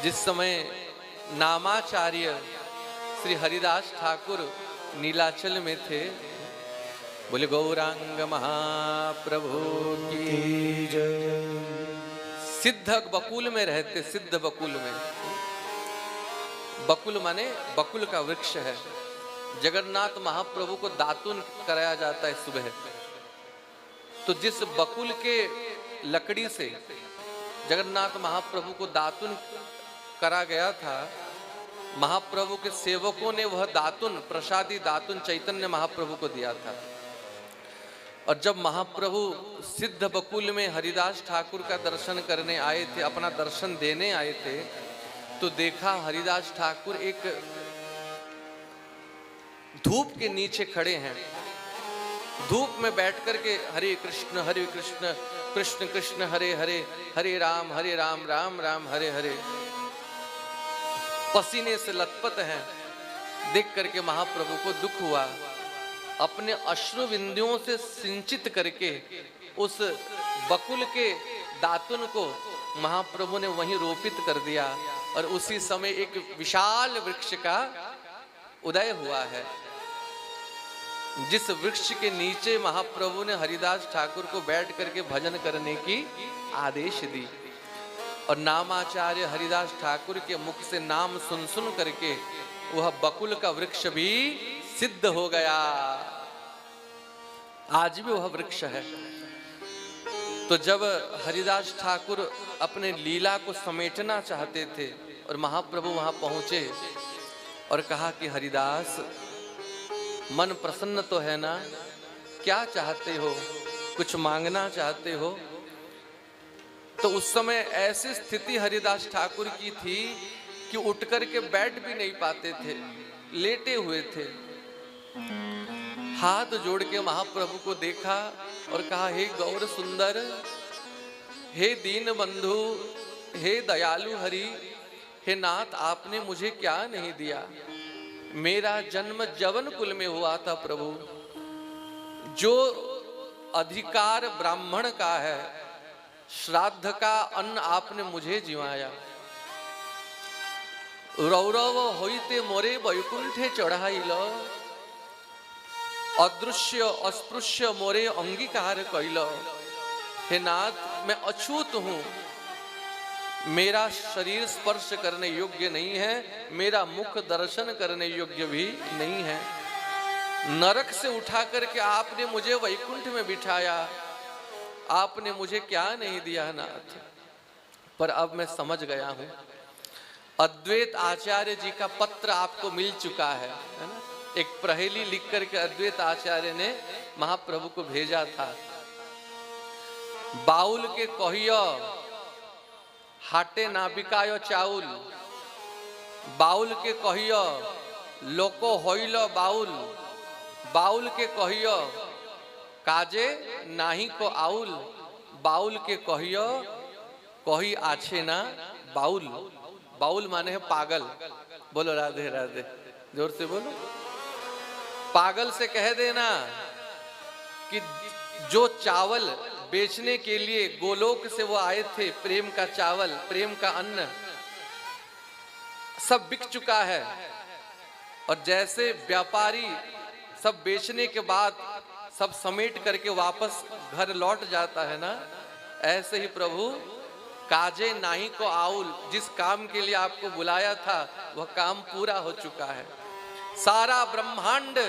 जिस समय नामाचार्य श्री हरिदास ठाकुर नीलाचल में थे, बोले गौरांग महाप्रभु की जय। सिद्ध बकुल में रहते, सिद्ध बकुल में। बकुल माने बकुल का वृक्ष है। जगन्नाथ महाप्रभु को दातुन कराया जाता है सुबह, तो जिस बकुल के लकड़ी से जगन्नाथ महाप्रभु को दातुन करा गया था, महाप्रभु के सेवकों ने वह दातुन, प्रसादी दातुन चैतन्य महाप्रभु को दिया था। और जब महाप्रभु सिद्ध बकुल में हरिदास ठाकुर का दर्शन करने आए थे, अपना दर्शन देने आए थे, तो देखा हरिदास ठाकुर एक धूप के नीचे खड़े हैं। धूप में बैठ करके हरे कृष्ण कृष्ण कृष्ण हरे हरे, हरे राम राम राम हरे हरे, पसीने से लथपथ हैं। देख करके महाप्रभु को दुख हुआ। अपने अश्रु बिंदुओं से सिंचित करके उस बकुल के दातुन को महाप्रभु ने वहीं रोपित कर दिया, और उसी समय एक विशाल वृक्ष का उदय हुआ है। जिस वृक्ष के नीचे महाप्रभु ने हरिदास ठाकुर को बैठ करके भजन करने की आदेश दी, और नामाचार्य हरिदास ठाकुर के मुख से नाम सुन सुन करके वह बकुल का वृक्ष भी सिद्ध हो गया। आज भी वह वृक्ष है। तो जब हरिदास ठाकुर अपने लीला को समेटना चाहते थे और महाप्रभु वहां पहुंचे और कहा कि हरिदास, मन प्रसन्न तो है ना, क्या चाहते हो, कुछ मांगना चाहते हो? तो उस समय ऐसी स्थिति हरिदास ठाकुर की थी कि उठ करके बैठ भी नहीं पाते थे, लेटे हुए थे। हाथ जोड़ के महाप्रभु को देखा और कहा, हे गौर सुंदर, हे दीन बंधु, हे दयालु हरि, हे नाथ, आपने मुझे क्या नहीं दिया? मेरा जन्म जवन कुल में हुआ था प्रभु। जो अधिकार ब्राह्मण का है, श्राद्ध का अन्न आपने मुझे जिवाया। रौरव होइते मोरे वैकुंठे चढ़ाइल, अदृश्य अस्पृश्य मोरे अंगीकार कैल। हे नाथ, मैं अछूत हूं, मेरा शरीर स्पर्श करने योग्य नहीं है, मेरा मुख दर्शन करने योग्य भी नहीं है। नरक से उठा करके आपने मुझे वैकुंठ में बिठाया, आपने मुझे क्या नहीं दिया नाथ? पर अब मैं समझ गया हूं। अद्वैत आचार्य जी का पत्र आपको मिल चुका है ना? एक प्रहेली लिख करके अद्वैत आचार्य ने महाप्रभु को भेजा था। बाउल के कहियो हाटे ना बिकायो चाउल, बाउल के कहियो लोको होइलो बाउल, बाउल के कहियो काजे नाही को आउल, बाउल के कहियो कही आछे ना बाउल। बाउल माने है पागल। बोलो राधे राधे, जोर से बोलो। पागल से कह देना कि जो चावल बेचने के लिए गोलोक से वो आए थे, प्रेम का चावल, प्रेम का अन्न, सब बिक चुका है। और जैसे व्यापारी सब बेचने के बाद सब समेट करके वापस घर लौट जाता है ना, ऐसे ही प्रभु काजे नाही को आउल, जिस काम के लिए आपको बुलाया था वह काम पूरा हो चुका है। सारा ब्रह्मांड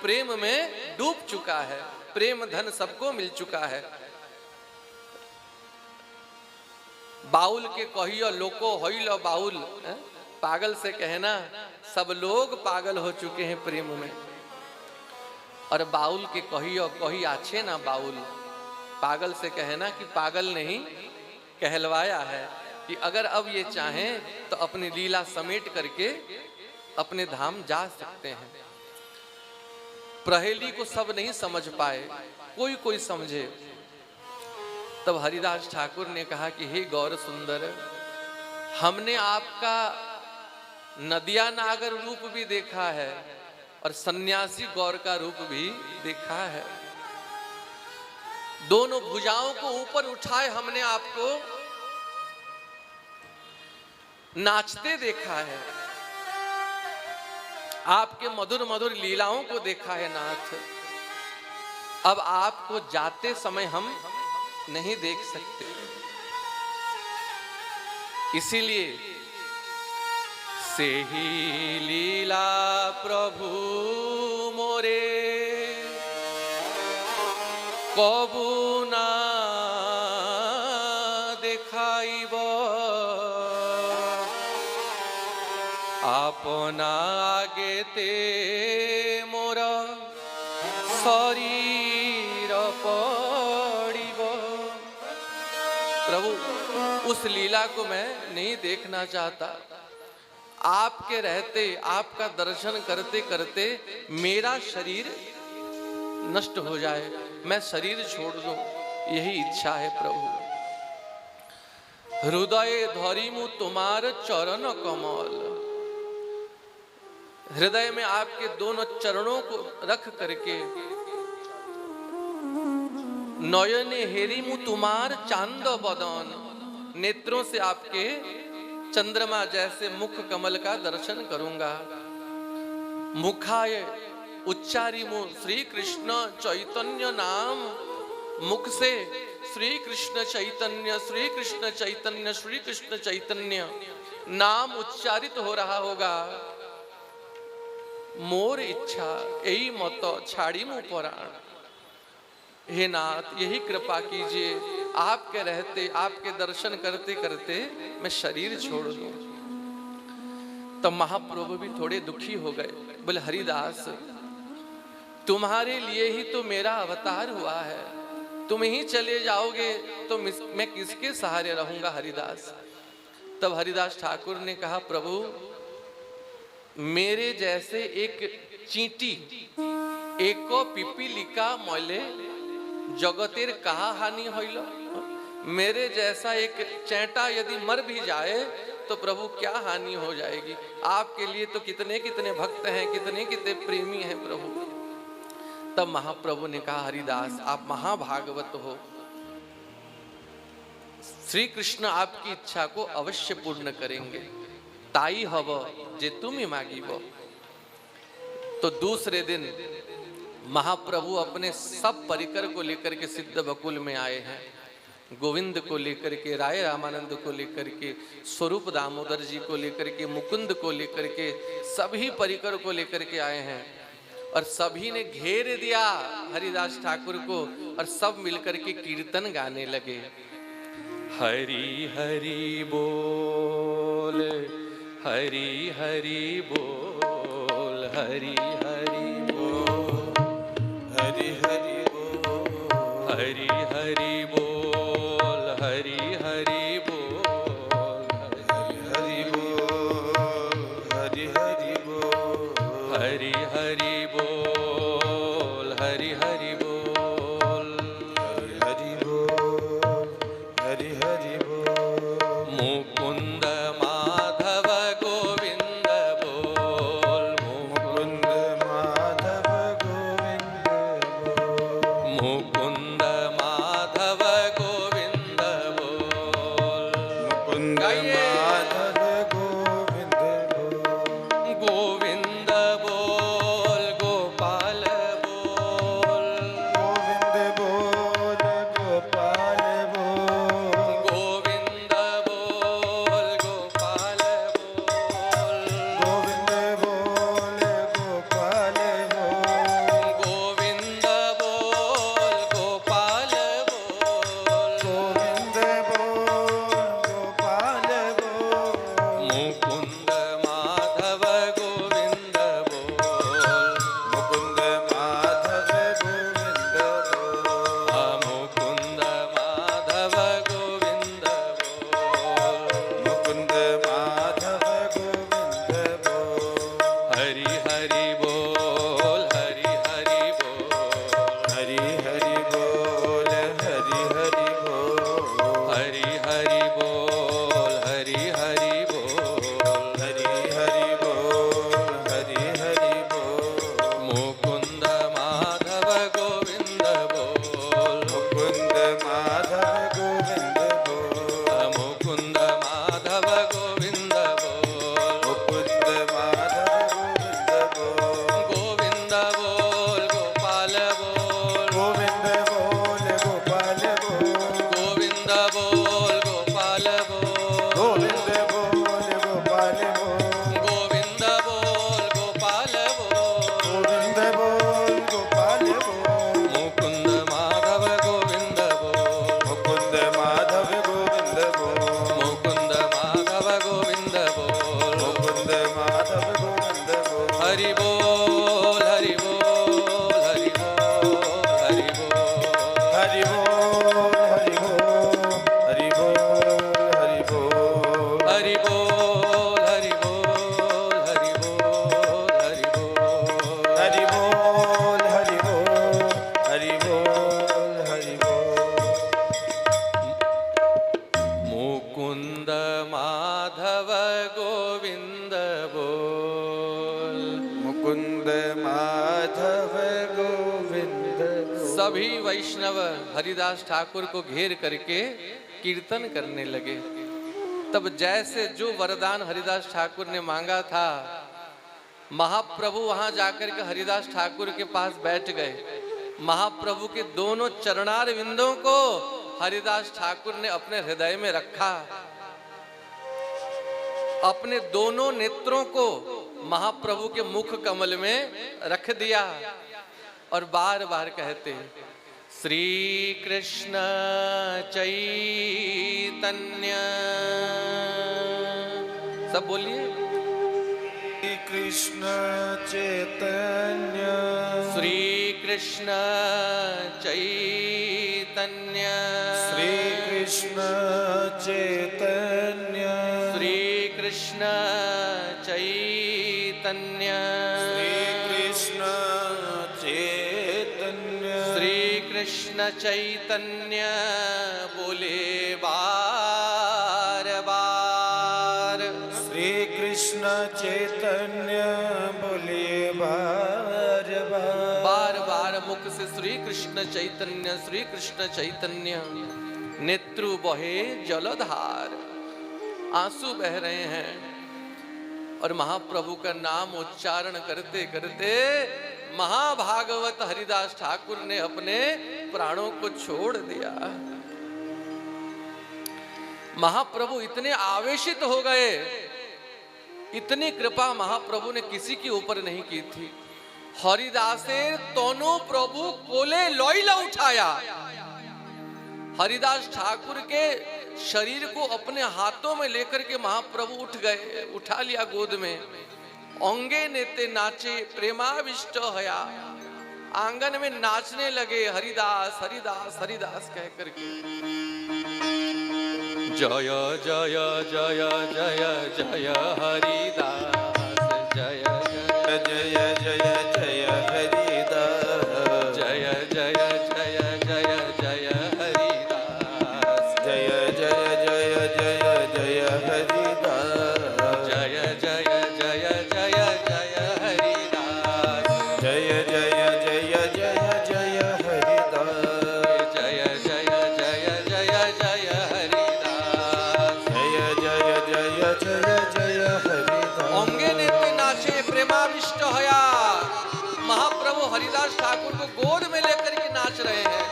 प्रेम में डूब चुका है, प्रेम धन सबको मिल चुका है। बाउल के कहियो लोको होइलो बाउल, पागल से कहना सब लोग पागल हो चुके हैं प्रेम में। और बाउल के कहियो कही आछे ना बाउल, पागल से कहना कि पागल नहीं कहलवाया है कि अगर अब ये चाहें तो अपनी लीला समेट करके अपने धाम जा सकते हैं। प्रहेली को सब नहीं समझ पाए, कोई कोई समझे। तब हरिदास ठाकुर ने कहा कि हे गौर सुंदर, हमने आपका नदिया नागर रूप भी देखा है और सन्यासी गौर का रूप भी देखा है। दोनों भुजाओं को ऊपर उठाए हमने आपको, नाचते देखा है, आपके मधुर मधुर लीलाओं को देखा है नाथ। अब आपको जाते समय हम नहीं देख सकते, इसीलिए से ही लीला प्रभु मोरे कबू ना देखाइब, आपना आगेते मोर शरीर पड़िब। प्रभु उस लीला को मैं नहीं देखना चाहता। आपके रहते, आपका दर्शन करते करते मेरा शरीर नष्ट हो जाए, मैं शरीर छोड़ दूं, यही इच्छा है प्रभु। हृदय धरिमु तुम्हार चरण कमल, हृदय में आपके दोनों चरणों को रख करके नयने हेरिमु तुम्हार चांद बदन, नेत्रों से आपके चंद्रमा जैसे मुख कमल का दर्शन करूंगा। मुखाय उच्चारिमु श्री कृष्ण चैतन्य नाम, मुख से श्री कृष्ण चैतन्य श्री कृष्ण चैतन्य श्री कृष्ण चैतन्य नाम उच्चारित हो रहा होगा। मोर इच्छा यही मत छाड़ी मु पराण, हे नाथ यही कृपा कीजिए, आपके रहते आपके दर्शन करते करते मैं शरीर छोड़ दूं। तो महाप्रभु भी थोड़े दुखी हो गए, बोले हरिदास तुम्हारे लिए ही तो मेरा अवतार हुआ है, तुम ही चले जाओगे तो मैं किसके सहारे रहूंगा हरिदास। तब हरिदास ठाकुर ने कहा प्रभु मेरे जैसे एक चींटी एको पिपीलिका मले जगतेर कहा हानि होइल, मेरे जैसा एक चैंटा यदि मर भी जाए तो प्रभु क्या हानि हो जाएगी। आपके लिए तो कितने कितने भक्त हैं, कितने कितने प्रेमी हैं प्रभु। तब महाप्रभु ने कहा हरिदास आप महाभागवत हो, श्री कृष्ण आपकी इच्छा को अवश्य पूर्ण करेंगे, ताई हव जे तुम ही मांगीबो। तो दूसरे दिन महाप्रभु अपने सब परिकर को लेकर के सिद्ध बकुल में आए हैं, गोविंद को लेकर के, राय रामानंद को लेकर के, स्वरूप दामोदर जी को लेकर के, मुकुंद को लेकर के, सभी परिकर को लेकर के आए हैं। और सभी ने घेर दिया हरिदास ठाकुर को और सब मिलकर के कीर्तन गाने लगे। हरि हरि बोल हरि हरि बोल हरि हरि बोल हरि हरि बोल हरि हरि बोल हरि हरि बोल हरि हरि बोल हरि हरि बोल हरि हरि बोल हरि हरि बोल हरि बोल हरि हरि बोल। मुकुंद माधव गोविंद बोल मुकुंद माधव गोविंद बोल मुकुंद माधव गोविंद बोल मुकुंद माधव गोविंद बोल गोविंद बोल गोपाल बोल गोविंद बोल गोपाल बोल गोविंद बोल माधव गोविंद बोल, मुकुंद माधव गोविंद बोल। सभी वैष्णव हरिदास ठाकुर को घेर करके कीर्तन करने लगे। तब जैसे जो वरदान हरिदास ठाकुर ने मांगा था, महाप्रभु वहां जाकर के हरिदास ठाकुर के पास बैठ गए। महाप्रभु के दोनों चरणार विंदों को हरिदास ठाकुर ने अपने हृदय में रखा। अपने दोनों नेत्रों को महाप्रभु के मुख कमल में रख दिया और बार बार कहते, श्री कृष्ण चैतन्य, सब बोलिए, श्री कृष्ण चैतन्य, श्री कृष्ण चैतन्य, श्री कृष्ण चैतन्य, श्री कृष्ण चैतन्य, श्री कृष्ण चैतन्य, श्री कृष्ण चैतन्य बोले बार बार, श्री कृष्ण चैतन्य बोले बार बार, बार बार मुख से श्री कृष्ण चैतन्य, श्री कृष्ण चैतन्य। नेत्रु बहे जलधार, आंसू बह रहे हैं और महाप्रभु का नाम उच्चारण करते करते महाभागवत हरिदास ठाकुर ने अपने प्राणों को छोड़ दिया। महाप्रभु इतने आवेशित हो गए, इतनी कृपा महाप्रभु ने किसी के ऊपर नहीं की थी। हरिदासेर तनु प्रभु कोले लौइला उठाया। हरिदास ठाकुर के शरीर को अपने हाथों में लेकर के महाप्रभु उठ गए, उठा लिया गोद में। अंगे नेते नाचे प्रेमाविष्ट हया, आंगन में नाचने लगे हरिदास हरिदास हरिदास कह करके। जय जय जय जय जय हरिदास, जय जय जय जय जय हरिदास, जय जय जय जय जय हरिदास, जय जय जय जय जय हरिदास, जय जय जय जय जय हरिदास, जय जय जय जय जय हरिदास, जय जय जय जय जय हरिदास, जय जय जय जय जय हरिदास। अंगे नेते नाचे प्रेमाविष्ट हया। महाप्रभु हरिदास ठाकुर को गोद में लेकर के नाच रहे हैं।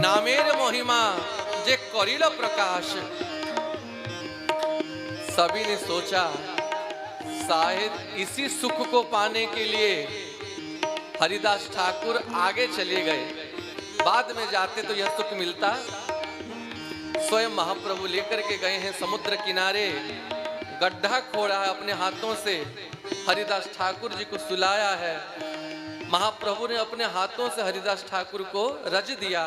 नामेर महिमा जे करिल प्रकाश। सभी ने सोचा शायद इसी सुख को पाने के लिए हरिदास ठाकुर आगे चले गए, बाद में जाते तो यह सुख मिलता। स्वयं महाप्रभु लेकर के गए हैं समुद्र किनारे, गड्ढा खोड़ा है अपने हाथों से, हरिदास ठाकुर जी को सुलाया है। महाप्रभु ने अपने हाथों से हरिदास ठाकुर को रज दिया।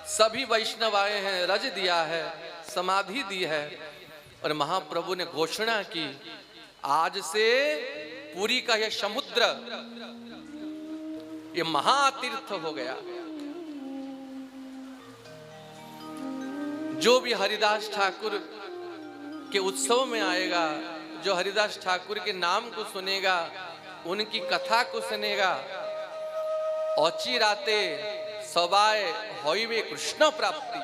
सभी वैष्णव आए हैं, रज दिया है, समाधि दी है। और महाप्रभु ने घोषणा की, आज से पुरी का यह समुद्र ये महातीर्थ हो गया। जो भी हरिदास ठाकुर के उत्सव में आएगा, जो हरिदास ठाकुर के नाम को सुनेगा, उनकी कथा को सुनेगा, औची राते सबाए होइबे कृष्ण प्राप्ति।